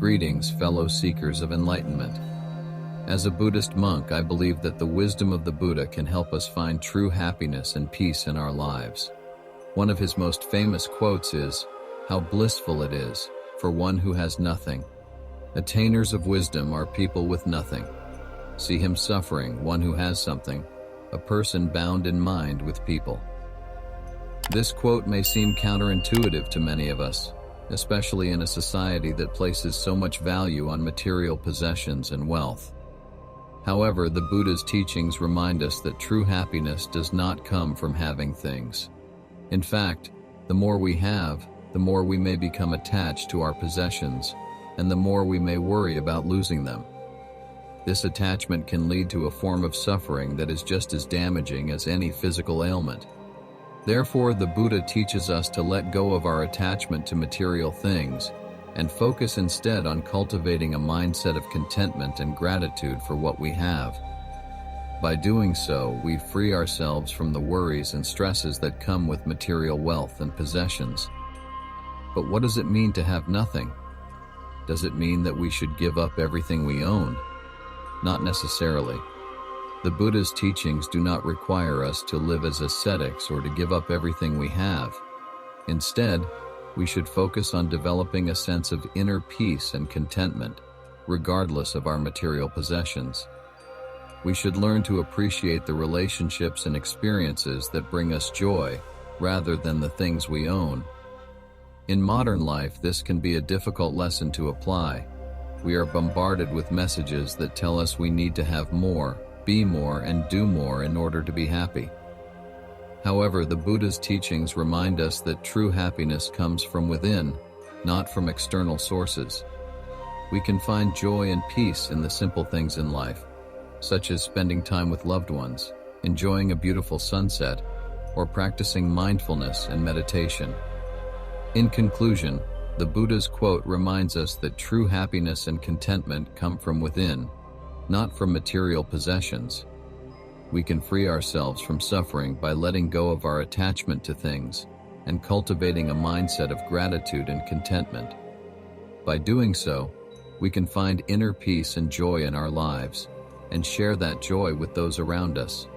Greetings, fellow seekers of enlightenment. As a Buddhist monk, I believe that the wisdom of the Buddha can help us find true happiness and peace in our lives. One of his most famous quotes is, "How blissful it is for one who has nothing." Attainers of wisdom are people with nothing. See him suffering, one who has something, a person bound in mind with people. This quote may seem counterintuitive to many of us, especially in a society that places so much value on material possessions and wealth. However, the Buddha's teachings remind us that true happiness does not come from having things. In fact, the more we have, the more we may become attached to our possessions, and the more we may worry about losing them. This attachment can lead to a form of suffering that is just as damaging as any physical ailment. Therefore, the Buddha teaches us to let go of our attachment to material things and focus instead on cultivating a mindset of contentment and gratitude for what we have. By doing so, we free ourselves from the worries and stresses that come with material wealth and possessions. But what does it mean to have nothing? Does it mean that we should give up everything we own? Not necessarily. The Buddha's teachings do not require us to live as ascetics or to give up everything we have. Instead, we should focus on developing a sense of inner peace and contentment, regardless of our material possessions. We should learn to appreciate the relationships and experiences that bring us joy, rather than the things we own. In modern life, this can be a difficult lesson to apply. We are bombarded with messages that tell us we need to have more, be more, and do more in order to be happy. However, the Buddha's teachings remind us that true happiness comes from within, not from external sources. We can find joy and peace in the simple things in life, such as spending time with loved ones, enjoying a beautiful sunset, or practicing mindfulness and meditation. In conclusion, the Buddha's quote reminds us that true happiness and contentment come from within, not from material possessions. We can free ourselves from suffering by letting go of our attachment to things and cultivating a mindset of gratitude and contentment. By doing so, we can find inner peace and joy in our lives and share that joy with those around us.